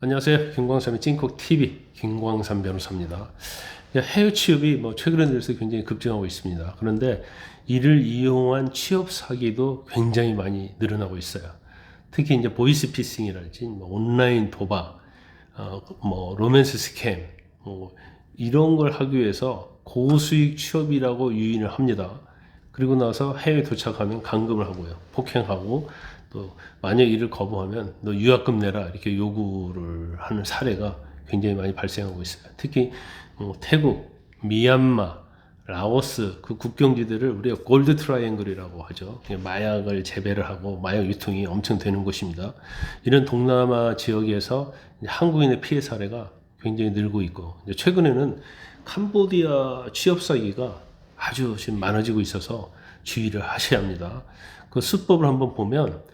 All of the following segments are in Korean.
안녕하세요. 김광삼의 찐콕TV 김광삼 변호사입니다. 해외 취업이 최근에 들어서 굉장히 급증하고 있습니다. 그런데 이를 이용한 취업 사기도 굉장히 많이 늘어나고 있어요. 특히 이제 보이스 피싱이랄지 온라인 도박, 로맨스 스캠, 이런 걸 하기 위해서 고수익 취업이라고 유인을 합니다. 그리고 나서 해외 도착하면 감금을 하고요. 폭행하고 또 만약 이를 거부하면 너 유학금 내라 이렇게 요구를 하는 사례가 굉장히 많이 발생하고 있어요. 특히 태국, 미얀마, 라오스 그 국경지대를 우리가 골드 트라이앵글이라고 하죠. 마약을 재배를 하고 마약 유통이 엄청 되는 곳입니다. 이런 동남아 지역에서 한국인의 피해 사례가 굉장히 늘고 있고 최근에는 캄보디아 취업 사기가 아주 지금 많아지고 있어서 주의를 하셔야 합니다. 그 수법을 한번 보면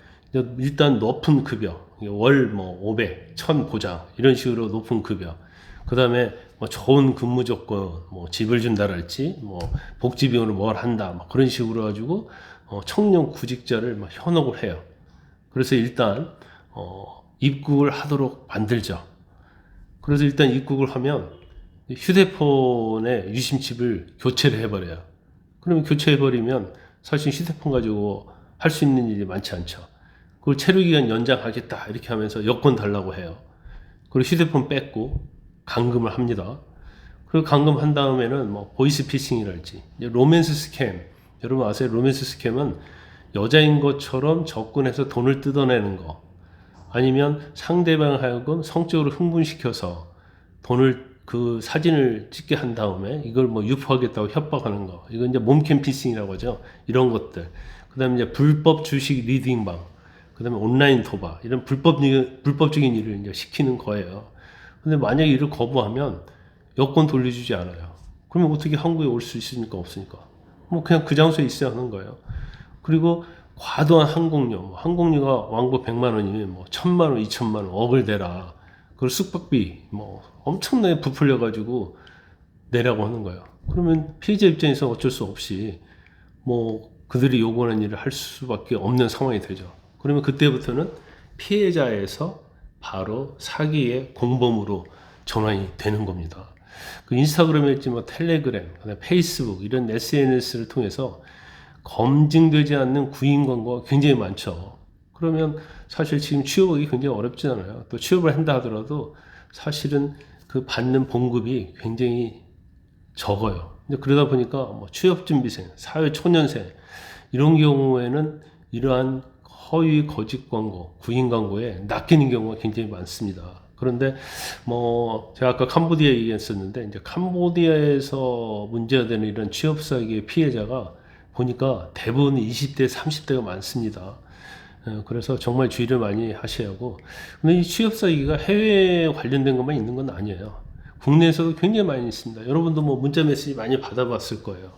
일단 높은 급여, 월 500, 1000 보장 이런 식으로 높은 급여. 그다음에 좋은 근무 조건, 집을 준다랄지, 복지 비용으로 뭘 한다, 그런 식으로 가지고 청년 구직자를 현혹을 해요. 그래서 일단 입국을 하도록 만들죠. 그래서 일단 입국을 하면 휴대폰에 유심칩을 교체를 해버려요. 그러면 교체해버리면 사실 휴대폰 가지고 할 수 있는 일이 많지 않죠. 그걸 체류기간 연장하겠다 이렇게 하면서 여권 달라고 해요. 그리고 휴대폰 뺏고 감금을 합니다. 그리고 감금한 다음에는 보이스 피싱이랄지 로맨스 스캠, 여러분 아세요? 로맨스 스캠은 여자인 것처럼 접근해서 돈을 뜯어내는 거, 아니면 상대방 하여금 성적으로 흥분시켜서 돈을 그 사진을 찍게 한 다음에 이걸 유포하겠다고 협박하는 거, 이건 이제 몸캠 피싱이라고 하죠. 이런 것들. 그다음에 이제 불법 주식 리딩방, 그다음에 온라인 도박, 이런 불법적인 일을 이제 시키는 거예요. 근데 만약에 이를 거부하면 여권 돌려주지 않아요. 그러면 어떻게 한국에 올 수 있습니까? 없으니까. 그냥 그 장소에 있어야 하는 거예요. 그리고 과도한 항공료, 항공료가 왕복 100만 원이면 1000만 원, 2000만 원, 억을 내라. 그걸 숙박비 엄청나게 부풀려 가지고 내라고 하는 거예요. 그러면 피해자 입장에서 어쩔 수 없이 그들이 요구하는 일을 할 수밖에 없는 상황이 되죠. 그러면 그때부터는 피해자에서 바로 사기의 공범으로 전환이 되는 겁니다. 그 인스타그램일지 텔레그램, 페이스북 이런 SNS를 통해서 검증되지 않는 구인 광고가 굉장히 많죠. 그러면 사실 지금 취업하기 굉장히 어렵지 않아요. 또 취업을 한다 하더라도 사실은 그 받는 봉급이 굉장히 적어요. 그러다 보니까 취업준비생, 사회초년생 이런 경우에는 이러한 허위 거짓 광고, 구인 광고에 낚이는 경우가 굉장히 많습니다. 그런데 제가 아까 캄보디아 얘기했었는데 이제 캄보디아에서 문제가 되는 이런 취업 사기의 피해자가 보니까 대부분 20대, 30대가 많습니다. 그래서 정말 주의를 많이 하셔야 하고, 근데 이 취업 사기가 해외에 관련된 것만 있는 건 아니에요. 국내에서도 굉장히 많이 있습니다. 여러분도 문자 메시지 많이 받아봤을 거예요.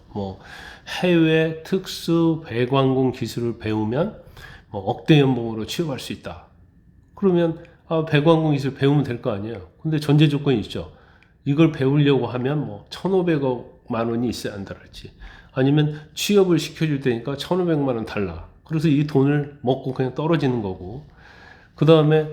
해외 특수 배관공 기술을 배우면 억대 연봉으로 취업할 수 있다. 그러면 배관공 기술 배우면 될 거 아니에요. 근데 전제 조건이 있죠. 이걸 배우려고 하면 1,500만 원이 있어야 한다랄지, 아니면 취업을 시켜줄 테니까 1,500만 원 달라. 그래서 이 돈을 먹고 그냥 떨어지는 거고, 그 다음에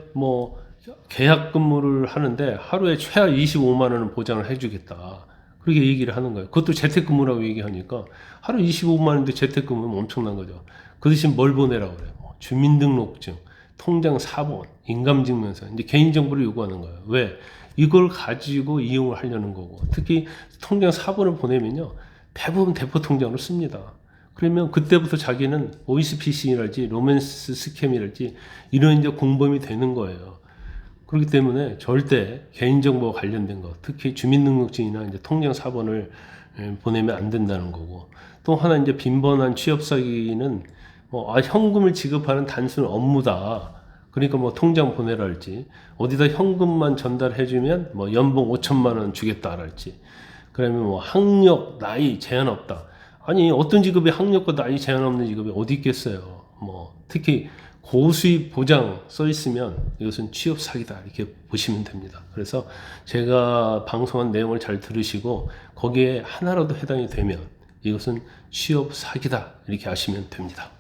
계약 근무를 하는데 하루에 최하 25만 원은 보장을 해주겠다. 그렇게 얘기를 하는 거예요. 그것도 재택근무라고 얘기하니까 하루 25만 원인데 재택근무면 엄청난 거죠. 그 대신 뭘 보내라고 그래요. 주민등록증, 통장 4번, 인감증명서, 이제 개인정보를 요구하는 거예요. 왜? 이걸 가지고 이용을 하려는 거고, 특히 통장 4번을 보내면요, 대부분 대포 통장으로 씁니다. 그러면 그때부터 자기는 보이스피싱이랄지 로맨스 스캠이랄지 이런 이제 공범이 되는 거예요. 그렇기 때문에 절대 개인정보와 관련된 것, 특히 주민등록증이나 이제 통장 4번을 보내면 안 된다는 거고, 또 하나 이제 빈번한 취업 사기는 현금을 지급하는 단순 업무다. 그러니까 통장 보내랄지, 어디다 현금만 전달해주면 연봉 5천만 원 주겠다랄지, 그러면 학력, 나이 제한 없다. 아니 어떤 직업에 학력과 나이 제한 없는 직업이 어디 있겠어요. 특히 고수입 보장 써 있으면 이것은 취업 사기다 이렇게 보시면 됩니다. 그래서 제가 방송한 내용을 잘 들으시고 거기에 하나라도 해당이 되면 이것은 취업 사기다 이렇게 아시면 됩니다.